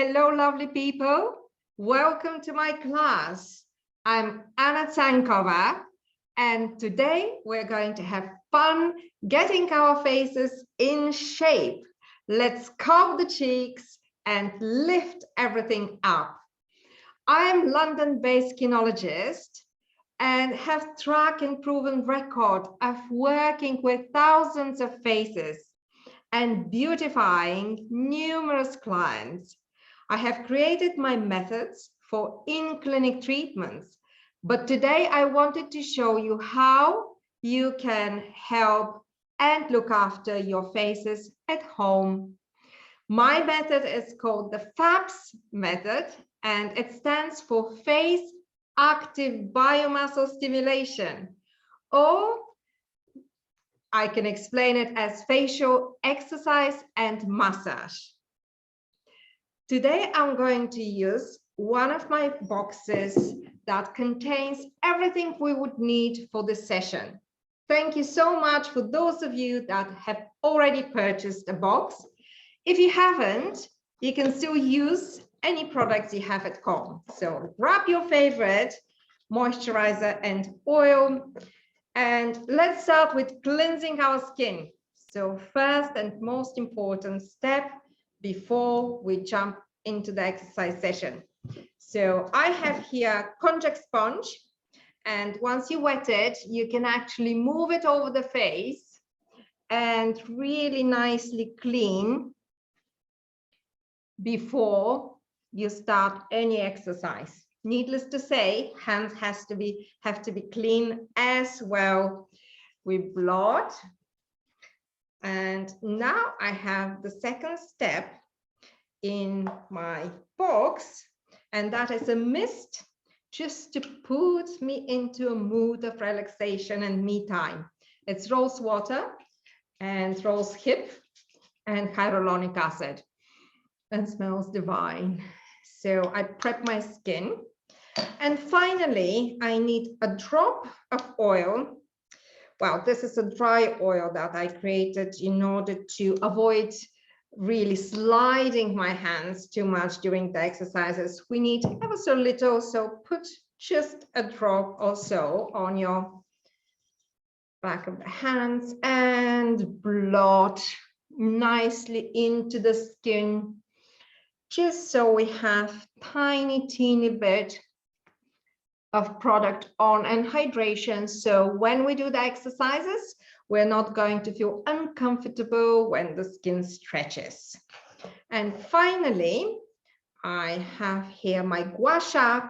Hello, lovely people. Welcome to my class. I'm Anna Tsankova, and today we're going to have fun getting our faces in shape. Let's curve the cheeks and lift everything up. I'm London-based kinologist and have track and proven record of working with thousands of faces and beautifying numerous clients. I have created my methods for in-clinic treatments, but today I wanted to show you how you can help and look after your faces at home. My method is called the FABS method, and it stands for Face Active Biomuscle Stimulation, or I can explain it as facial exercise and massage. Today, I'm going to use one of my boxes that contains everything we would need for this session. Thank you so much for those of you that have already purchased a box. If you haven't, you can still use any products you have at home. So grab your favorite moisturizer and oil. And let's start with cleansing our skin. So first and most important step before we jump into the exercise session. So I have here konjac sponge, and once you wet it, you can actually move it over the face and really nicely clean before you start any exercise. Needless to say, hands have to be clean as well with blood. And now I have the second step in my box, and that is a mist just to put me into a mood of relaxation and me time. It's rose water and rose hip and hyaluronic acid, and smells divine. So I prep my skin. And finally, I need a drop of oil. Well, this is a dry oil that I created in order to avoid really sliding my hands too much during the exercises. We need ever so little, so put just a drop or so on your back of the hands and blot nicely into the skin, just so we have teeny bit of product on and hydration. So when we do the exercises, we're not going to feel uncomfortable when the skin stretches. And finally, I have here my gua sha,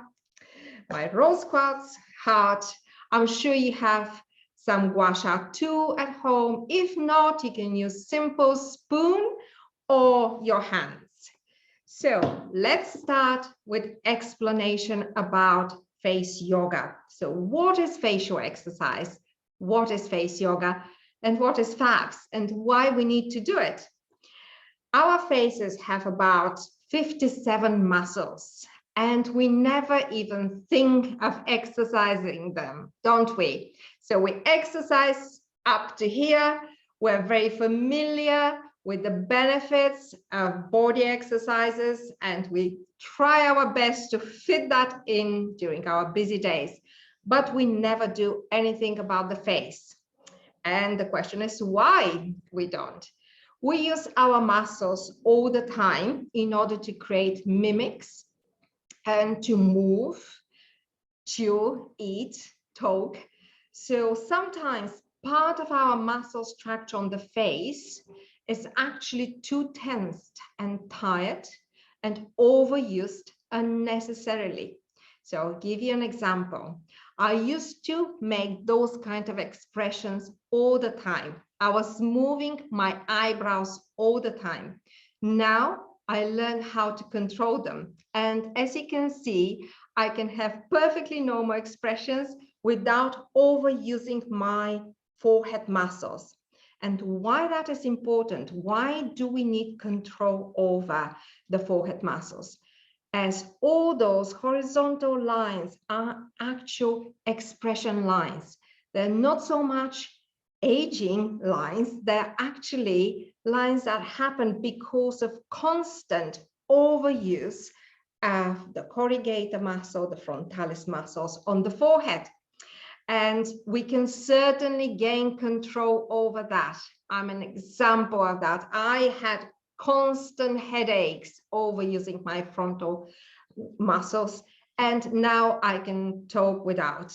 my rose quartz heart. I'm sure you have some gua sha too at home. If not, you can use simple spoon or your hands. So let's start with explanation about face yoga. So what is facial exercise? What is face yoga? And what is FABS? And why we need to do it? Our faces have about 57 muscles, and we never even think of exercising them, don't we? So we exercise up to here. We're very familiar with the benefits of body exercises, and we try our best to fit that in during our busy days, but we never do anything about the face. And the question is why we don't. We use our muscles all the time in order to create mimics and to move, chew, eat, talk. So sometimes part of our muscle structure on the face is actually too tensed and tired and overused unnecessarily. So I'll give you an example. I used to make those kind of expressions all the time. I was moving my eyebrows all the time. Now I learned how to control them. And as you can see, I can have perfectly normal expressions without overusing my forehead muscles. And why that is important? Why do we need control over the forehead muscles? As all those horizontal lines are actual expression lines. They're not so much aging lines, they're actually lines that happen because of constant overuse of the corrugator muscle, the frontalis muscles on the forehead. And we can certainly gain control over that. I'm an example of that. I had constant headaches overusing my frontal muscles, and now I can talk without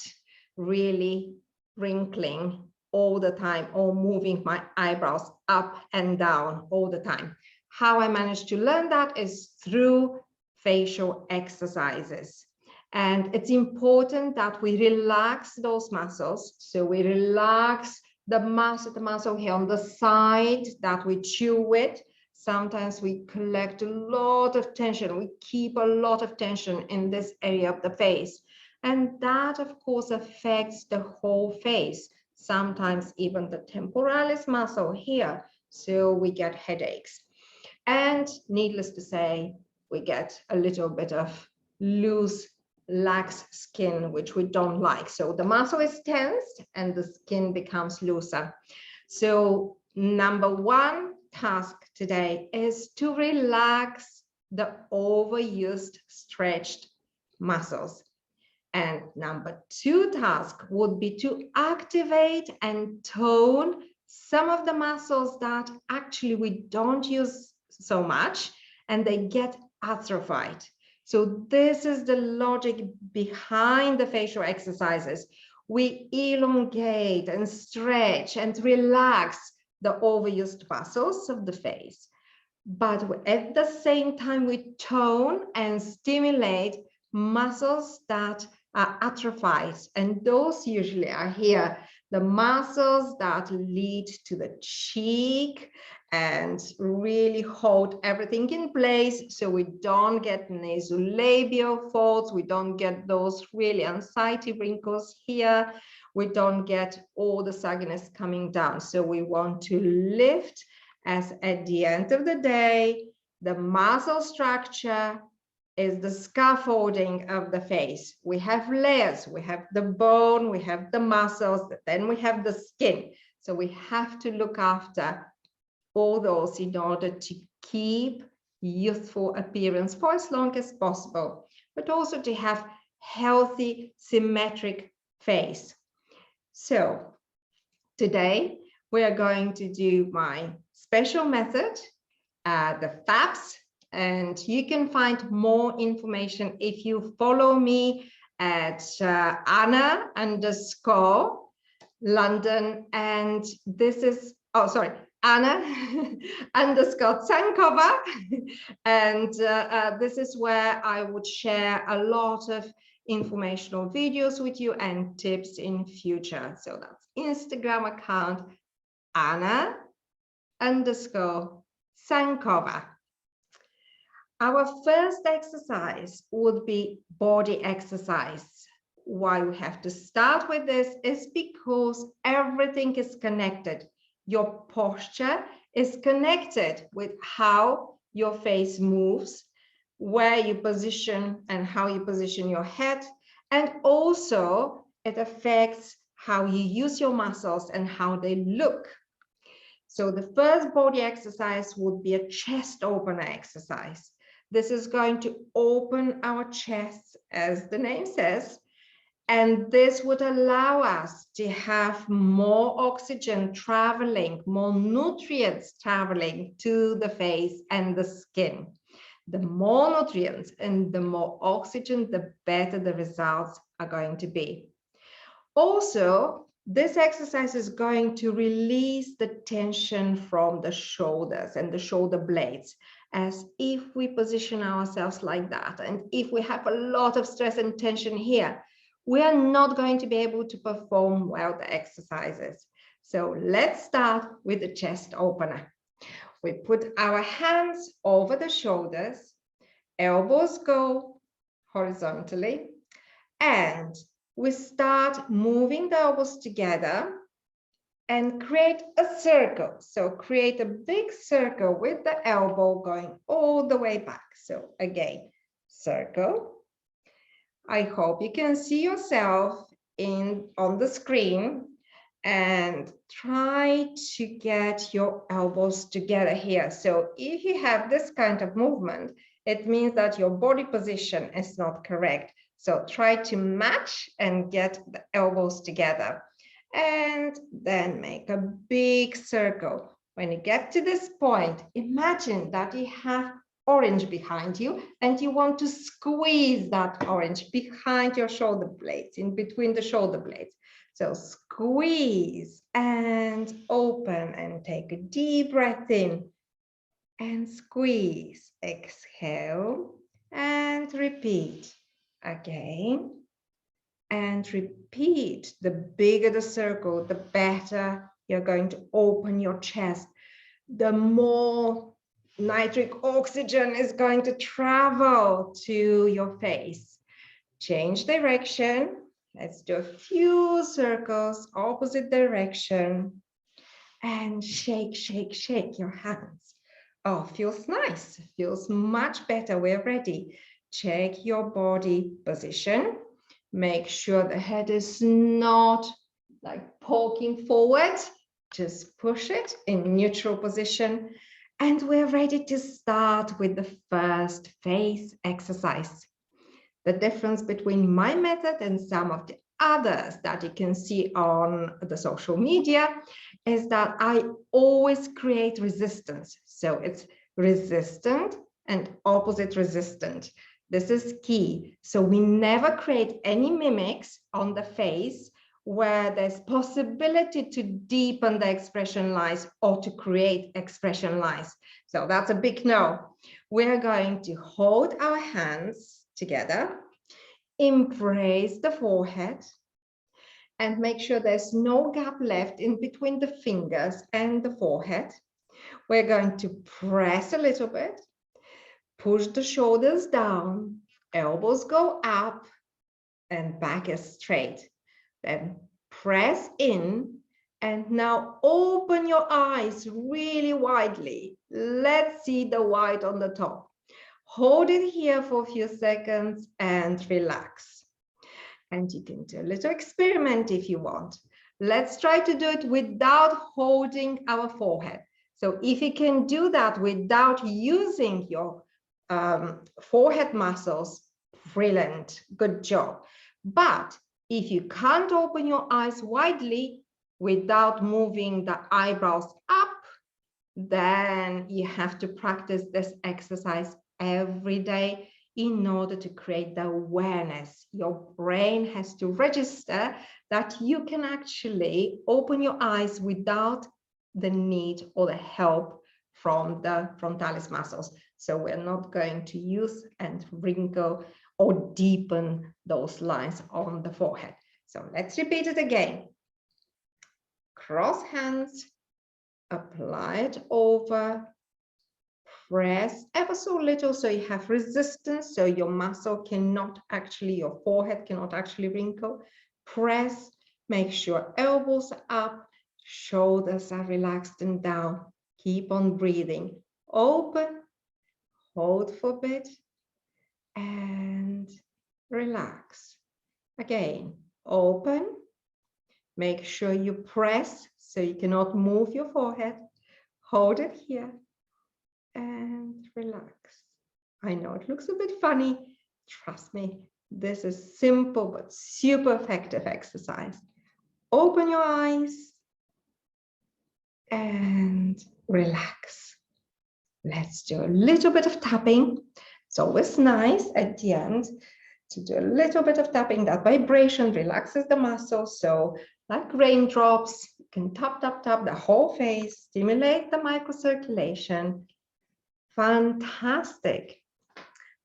really wrinkling all the time or moving my eyebrows up and down all the time. How I managed to learn that is through facial exercises. And it's important that we relax those muscles. So we relax the muscle here on the side that we chew with. Sometimes we collect a lot of tension. We keep a lot of tension in this area of the face. And that, of course, affects the whole face, sometimes even the temporalis muscle here. So we get headaches. And needless to say, we get a little bit of loose, lax skin, which we don't like. So the muscle is tensed and the skin becomes looser. So number one task today is to relax the overused, stretched muscles. And number two task would be to activate and tone some of the muscles that actually we don't use so much and they get atrophied. So this is the logic behind the facial exercises. We elongate and stretch and relax the overused muscles of the face, but at the same time we tone and stimulate muscles that are atrophied, and those usually are here, the muscles that lead to the cheek and really hold everything in place so we don't get nasolabial folds, we don't get those really unsightly wrinkles here, we don't get all the sagginess coming down. So we want to lift, as at the end of the day, the muscle structure is the scaffolding of the face. We have layers, we have the bone, we have the muscles, then we have the skin. So we have to look after all those in order to keep youthful appearance for as long as possible, but also to have healthy, symmetric face. So today we are going to do my special method, the FABs, and you can find more information if you follow me at Anna_London, and this is, oh, sorry, Anna_Tsankova, and this is where I would share a lot of informational videos with you and tips in future. So that's Instagram account Anna_Tsankova. Our first exercise would be body exercise. Why we have to start with this is because everything is connected. Your posture is connected with how your face moves, where you position and how you position your head, and also it affects how you use your muscles and how they look. So the first body exercise would be a chest opener exercise. This is going to open our chests, as the name says, and this would allow us to have more oxygen traveling, more nutrients traveling to the face and the skin. The more nutrients and the more oxygen, the better the results are going to be. Also, this exercise is going to release the tension from the shoulders and the shoulder blades, as if we position ourselves like that, and if we have a lot of stress and tension here, we are not going to be able to perform well the exercises. So let's start with the chest opener. We put our hands over the shoulders, elbows go horizontally, and we start moving the elbows together and create a circle. So create a big circle with the elbow going all the way back. So again, circle. I hope you can see yourself on the screen, and try to get your elbows together here. So if you have this kind of movement, it means that your body position is not correct. So try to match and get the elbows together. And then make a big circle. When you get to this point, imagine that you have orange behind you and you want to squeeze that orange behind your shoulder blades, in between the shoulder blades. So squeeze and open and take a deep breath in and squeeze. Exhale and repeat again. And repeat. The bigger the circle, the better you're going to open your chest. The more nitric oxygen is going to travel to your face. Change direction. Let's do a few circles, opposite direction. And shake, shake, shake your hands. Oh, feels nice. Feels much better. We're ready. Check your body position. Make sure the head is not like poking forward. Just push it in neutral position. And we're ready to start with the first face exercise. The difference between my method and some of the others that you can see on the social media is that I always create resistance. So it's resistant and opposite resistant. This is key. So we never create any mimics on the face where there's possibility to deepen the expression lines or to create expression lines. So that's a big no. We're going to hold our hands together, embrace the forehead, and make sure there's no gap left in between the fingers and the forehead. We're going to press a little bit, push the shoulders down, elbows go up, and back is straight. Then press in, and now open your eyes really widely. Let's see the white on the top. Hold it here for a few seconds and relax. And you can do a little experiment if you want. Let's try to do it without holding our forehead. So if you can do that without using your forehead muscles, brilliant, good job. But if you can't open your eyes widely without moving the eyebrows up, then you have to practice this exercise every day in order to create the awareness. Your brain has to register that you can actually open your eyes without the need or the help from the frontalis muscles. So we're not going to use and wrinkle or deepen those lines on the forehead. So let's repeat it again. Cross hands, apply it over, press ever so little so you have resistance, so your muscle cannot actually, your forehead cannot actually wrinkle. Press, make sure elbows are up, shoulders are relaxed and down. Keep on breathing. Open, hold for a bit, and relax. Again, open. Make sure you press so you cannot move your forehead. Hold it here and relax. I know it looks a bit funny. Trust me, this is simple but super effective exercise. Open your eyes and relax. Let's do a little bit of tapping. It's always nice at the end to do a little bit of tapping. That vibration relaxes the muscles. So like raindrops, you can tap, tap, tap the whole face, stimulate the microcirculation. Fantastic.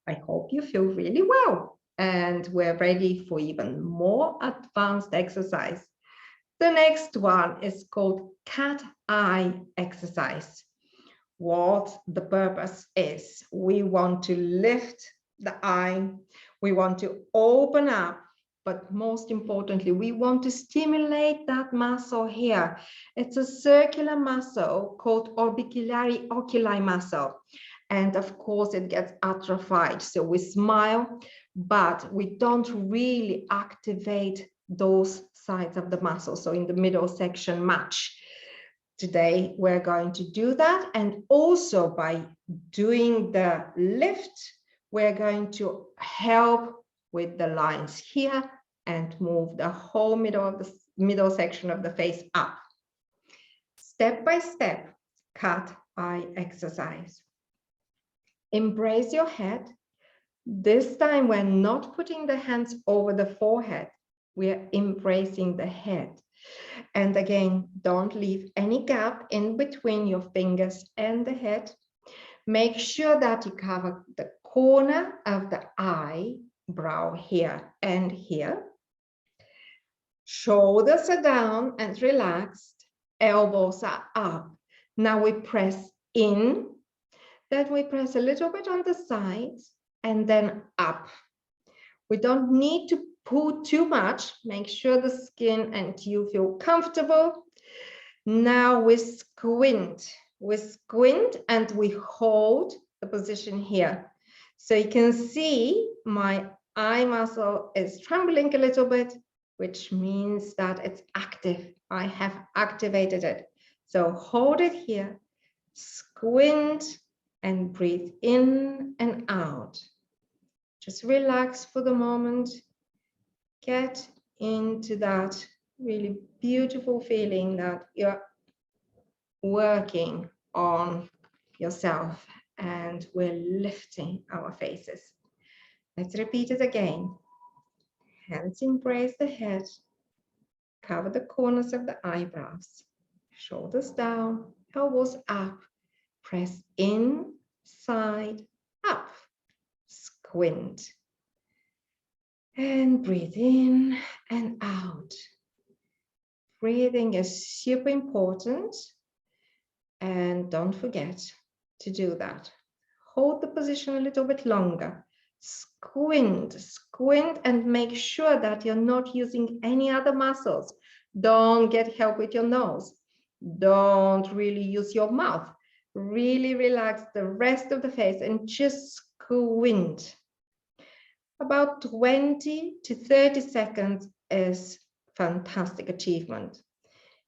I hope you feel really well. And we're ready for even more advanced exercise. The next one is called cat-eye exercise. What the purpose is, we want to lift the eye, we want to open up, but most importantly, we want to stimulate that muscle here. It's a circular muscle called orbicillary oculi muscle. And of course, it gets atrophied. So we smile, but we don't really activate those sides of the muscle. So in the middle section much. Today, we're going to do that. And also by doing the lift, we're going to help with the lines here and move the whole middle section of the face up. Step by step, cat eye exercise. Embrace your head. This time we're not putting the hands over the forehead. We're embracing the head. And again, don't leave any gap in between your fingers and the head. Make sure that you cover the corner of the eyebrow here and here. Shoulders are down and relaxed. Elbows are up. Now we press in. Then we press a little bit on the sides and then up. We don't need to pull too much. Make sure the skin and you feel comfortable. Now we squint. We squint and we hold the position here. So you can see my eye muscle is trembling a little bit, which means that it's active. I have activated it. So hold it here, squint and breathe in and out. Just relax for the moment. Get into that really beautiful feeling that you're working on yourself and we're lifting our faces. Let's repeat it again. Hands embrace the head, cover the corners of the eyebrows, shoulders down, elbows up, press in, side, up, squint. And breathe in and out. Breathing is super important. And don't forget to do that. Hold the position a little bit longer. Squint, squint, and make sure that you're not using any other muscles. Don't get help with your nose. Don't really use your mouth. Really relax the rest of the face and just squint. About 20 to 30 seconds is fantastic achievement.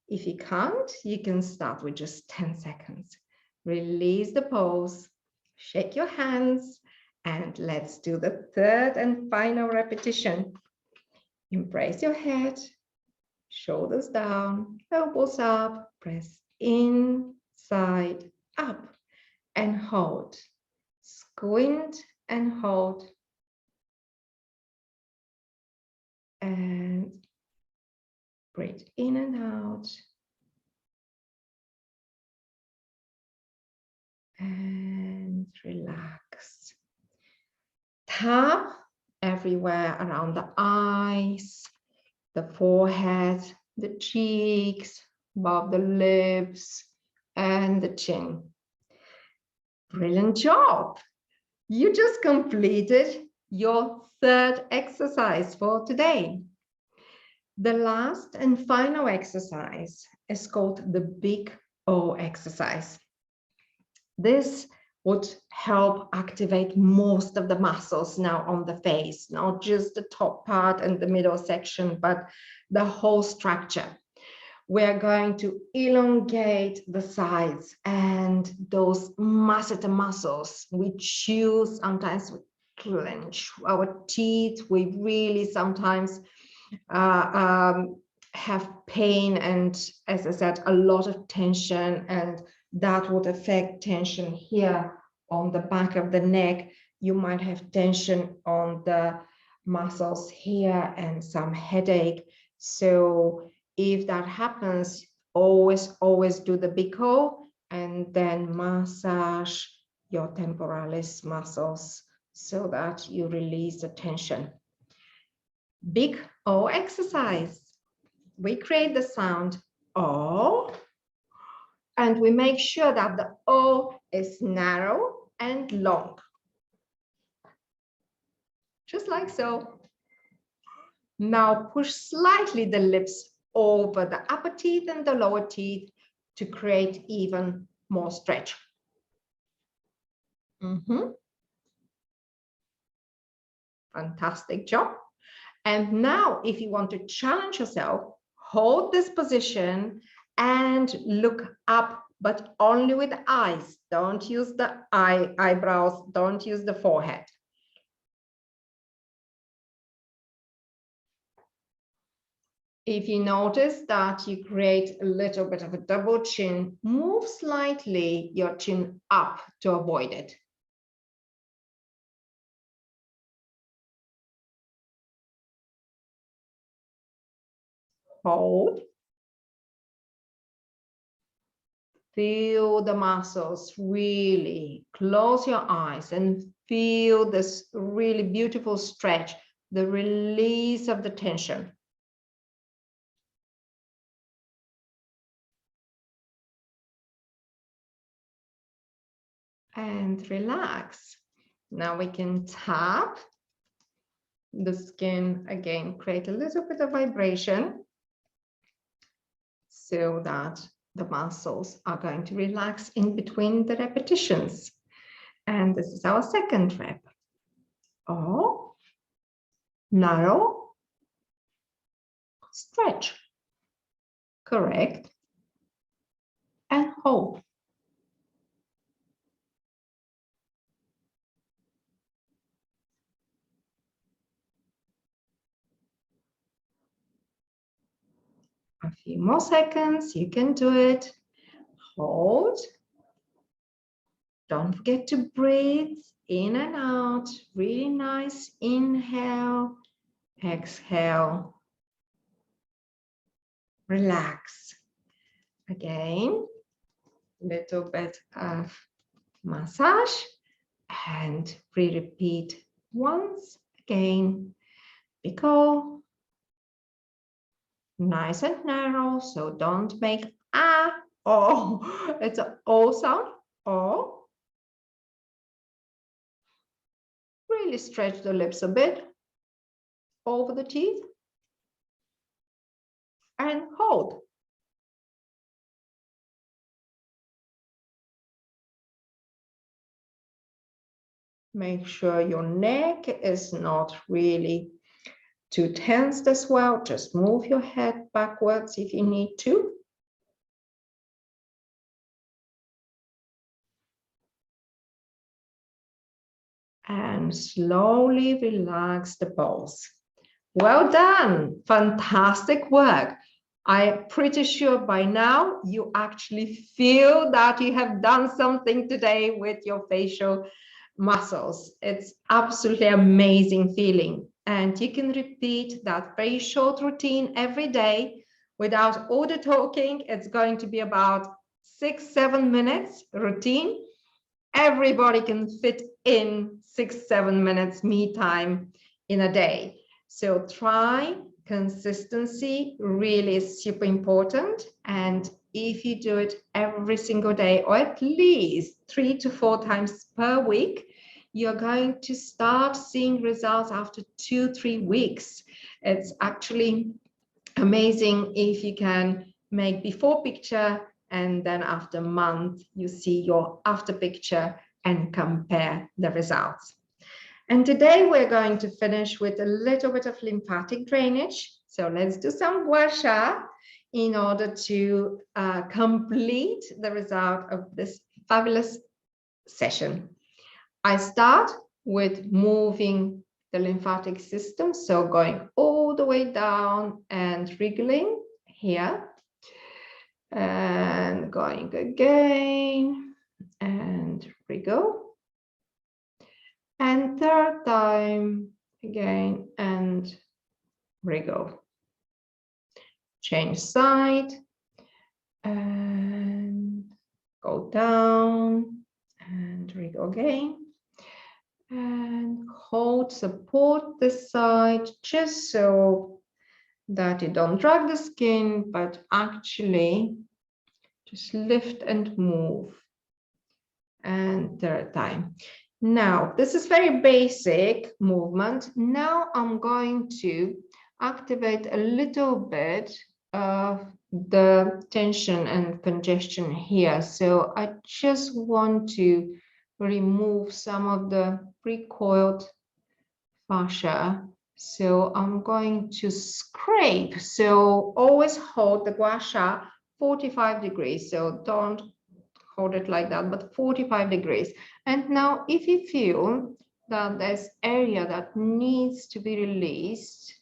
If you can't, you can start with just 10 seconds. Release the pose, shake your hands, and let's do the third and final repetition. Embrace your head, shoulders down, elbows up, press in, side, up, and hold. Squint and hold. And breathe in and out. And relax. Tap everywhere around the eyes, the forehead, the cheeks, above the lips, and the chin. Brilliant job. You just completed your third exercise for today. The last and final exercise is called the Big O exercise. This would help activate most of the muscles now on the face, not just the top part and the middle section, but the whole structure. We're going to elongate the sides and those masseter muscles. We chew, sometimes we clench our teeth. We really sometimes have pain and, as I said, a lot of tension, and that would affect tension here on the back of the neck. You might have tension on the muscles here and some headache. So if that happens, always do the Big O and then massage your temporalis muscles so that you release the tension. Big O exercise. We create the sound O, and we make sure that the O is narrow and long. Just like so. Now push slightly the lips over the upper teeth and the lower teeth to create even more stretch. Fantastic job. And now if you want to challenge yourself, hold this position and look up, but only with eyes. Don't use the eyebrows, don't use the forehead. If you notice that you create a little bit of a double chin, move slightly your chin up to avoid it. Hold. Feel the muscles really. Close your eyes and feel this really beautiful stretch, the release of the tension. And relax. Now we can tap the skin again, create a little bit of vibration so that the muscles are going to relax in between the repetitions. And this is our second rep. Oh, narrow, stretch, correct, and hold. A few more seconds, you can do it. Hold. Don't forget to breathe in and out. Really nice. Inhale, exhale. Relax. Again, little bit of massage and repeat once again. Because nice and narrow, so don't make ah, oh, it's an O sound, oh. Really stretch the lips a bit over the teeth and hold. Make sure your neck is not really too tensed as well. Just move your head backwards if you need to. And slowly relax the balls. Well done, fantastic work. I'm pretty sure by now you actually feel that you have done something today with your facial muscles. It's absolutely amazing feeling. And you can repeat that very short routine every day without all the talking. It's going to be about 6-7 minutes routine. Everybody can fit in 6-7 minutes me time in a day. So try. Consistency really is super important. And if you do it every single day, or at least 3 to 4 times per week, you're going to start seeing results after 2-3 weeks. It's actually amazing if you can make before picture and then after a month, you see your after picture and compare the results. And today we're going to finish with a little bit of lymphatic drainage. So let's do some gua sha in order to complete the result of this fabulous session. I start with moving the lymphatic system. So going all the way down and wriggling here. And going again and wriggle. And third time again and wriggle. Change side and go down and wriggle again. And hold, support this side just so that you don't drag the skin, but actually just lift and move. And third time. Now, this is very basic movement. Now I'm going to activate a little bit of the tension and congestion here. So I just want to remove some of the recoiled fascia. So I'm going to scrape. So always hold the gua sha 45 degrees. So don't hold it like that, but 45 degrees. And now if you feel that there's area that needs to be released,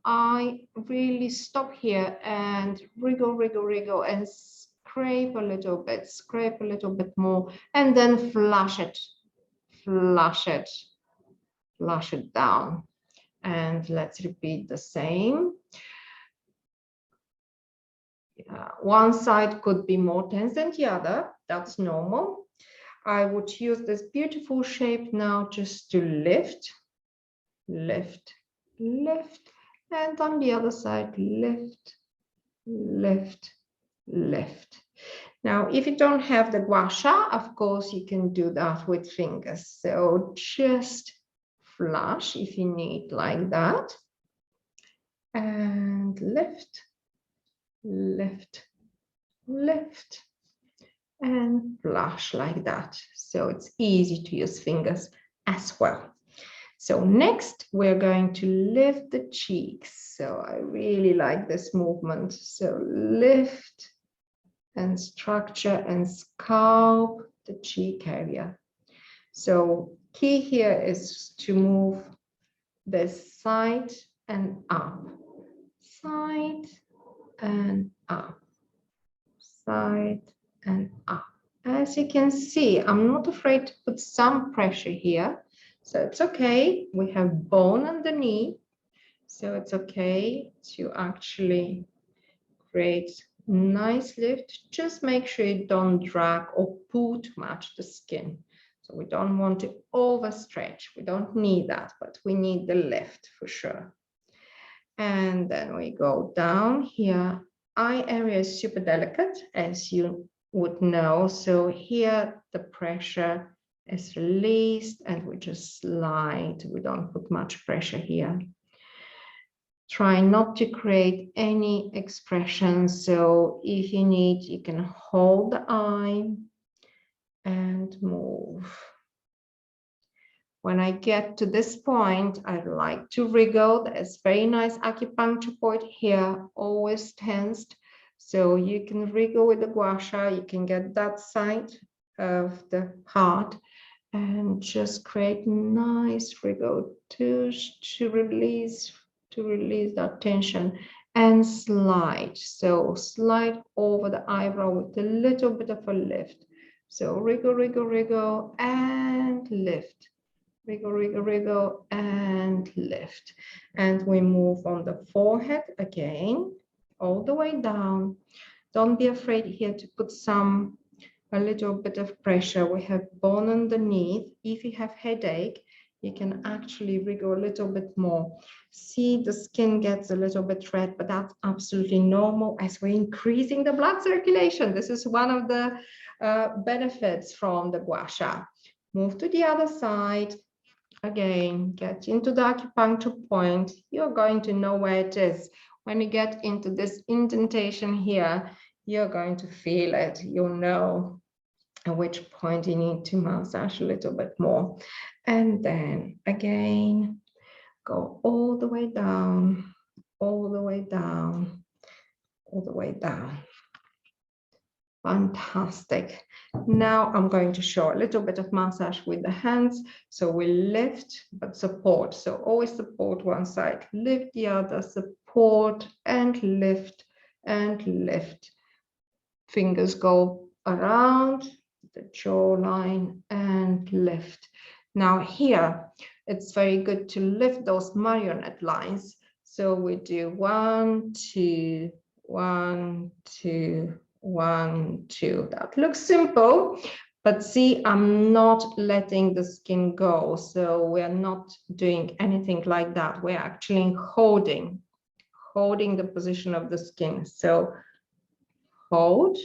I really stop here and wriggle, wriggle, wriggle, and scrape a little bit more, and then flush it, flush it, flush it down. And let's repeat the same. One side could be more tense than the other. That's normal. I would use this beautiful shape now just to lift, lift, lift, and on the other side, lift, lift, lift. Now, if you don't have the gua sha, of course, you can do that with fingers. So just flush if you need, like that, and lift, lift, lift, and flush like that. So it's easy to use fingers as well. So next, we're going to lift the cheeks. So I really like this movement. So lift and structure and sculpt the cheek area. So key here is to move this side and up, side and up, side and up. As you can see, I'm not afraid to put some pressure here. So it's okay. We have bone underneath. So it's okay to actually create nice lift. Just make sure you don't drag or pull too much the skin. So we don't want to overstretch. We don't need that, but we need the lift for sure. And then we go down here. Eye area is super delicate, as you would know. So here the pressure is released and we just slide. We don't put much pressure here. Try not to create any expression. So if you need, you can hold the eye and move. When I get to this point, I like to wriggle. There's very nice acupuncture point here, always tensed. So you can wriggle with the gua sha. You can get that side of the heart and just create nice wriggle to release that tension and slide. So slide over the eyebrow with a little bit of a lift. So wriggle, wriggle, wriggle, and lift. Wriggle, wriggle, wriggle, and lift. And we move on the forehead again, all the way down. Don't be afraid here to put a little bit of pressure. We have bone underneath. If you have headache, you can actually wriggle a little bit more. See, the skin gets a little bit red, but that's absolutely normal as we're increasing the blood circulation. This is one of the benefits from the gua sha. Move to the other side. Again, get into the acupuncture point. You're going to know where it is. When you get into this indentation here, you're going to feel it. You'll know at which point you need to massage a little bit more. And then again, go all the way down, all the way down, all the way down. Fantastic. Now I'm going to show a little bit of massage with the hands. So we lift, but support. So always support one side, lift the other, support and lift and lift. Fingers go around the jawline and lift. Now here, it's very good to lift those marionette lines. So we do 1, 2, 1, 2, 1, 2. That looks simple, but see, I'm not letting the skin go. So we're not doing anything like that. We're actually holding the position of the skin. So hold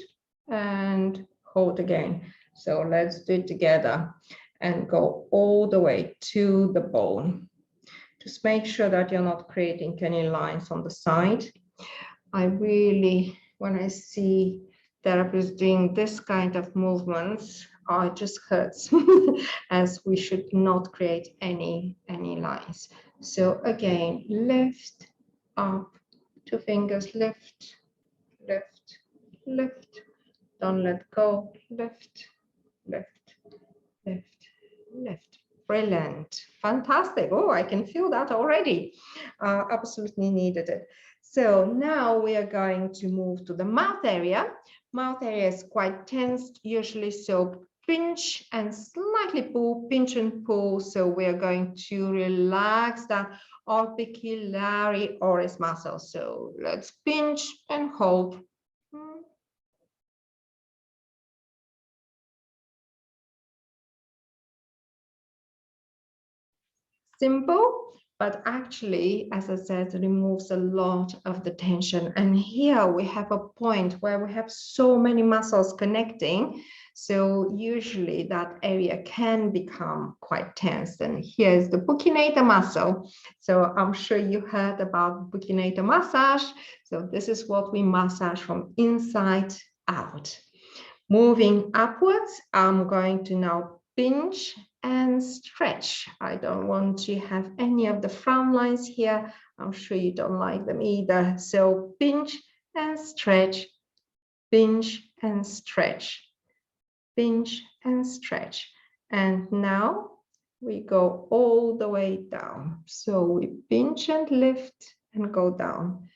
and hold again. So let's do it together and go all the way to the bone. Just make sure that you're not creating any lines on the side. I really, when I see therapists doing this kind of movements, it just hurts as we should not create any lines. So again, lift, up, 2 fingers, lift, lift, lift, don't let go, lift, lift, lift, lift. Brilliant, fantastic. Oh, I can feel that already. Absolutely needed it. So now we are going to move to the mouth area. Mouth area is quite tensed usually, so pinch and slightly pull, pinch and pull. So we are going to relax that orbicularis oris muscle. So let's pinch and hold. Simple, but actually, as I said, removes a lot of the tension. And here we have a point where we have so many muscles connecting. So usually that area can become quite tense. And here's the buccinator muscle. So I'm sure you heard about buccinator massage. So this is what we massage from inside out. Moving upwards, I'm going to now pinch and stretch. I don't want to have any of the frown lines here. I'm sure you don't like them either. So pinch and stretch, pinch and stretch, pinch and stretch. And now we go all the way down. So we pinch and lift and go down,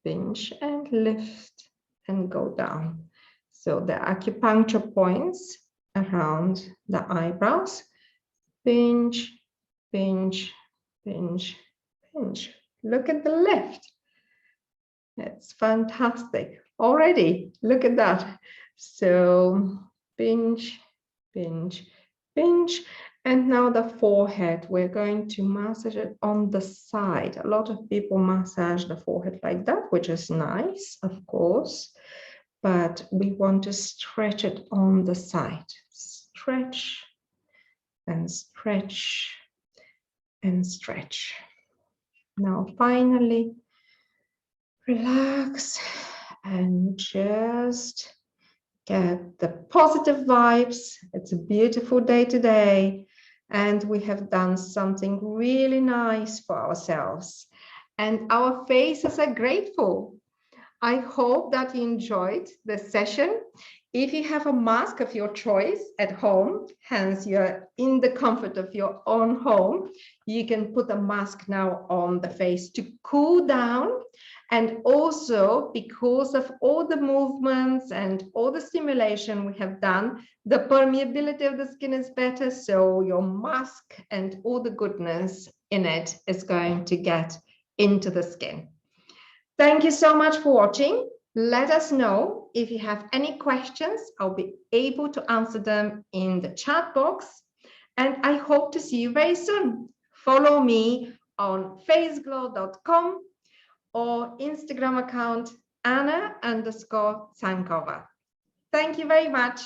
pinch and lift and go down. So the acupuncture points around the eyebrows, pinch, pinch, pinch, pinch. Look at the lift. It's fantastic. Already, look at that. So pinch, pinch, pinch. And now the forehead, we're going to massage it on the side. A lot of people massage the forehead like that, which is nice, of course, but we want to stretch it on the side. Stretch and stretch and stretch. Now finally, relax and just get the positive vibes. It's a beautiful day today, and we have done something really nice for ourselves, and our faces are grateful. I hope that you enjoyed the session. If you have a mask of your choice at home, hence you're in the comfort of your own home, you can put a mask now on the face to cool down. And also, because of all the movements and all the stimulation we have done, the permeability of the skin is better. So your mask and all the goodness in it is going to get into the skin. Thank you so much for watching. Let us know if you have any questions. I'll be able to answer them in the chat box. And I hope to see you very soon. Follow me on faceglow.com or Instagram account Anna_Tsankova. Thank you very much.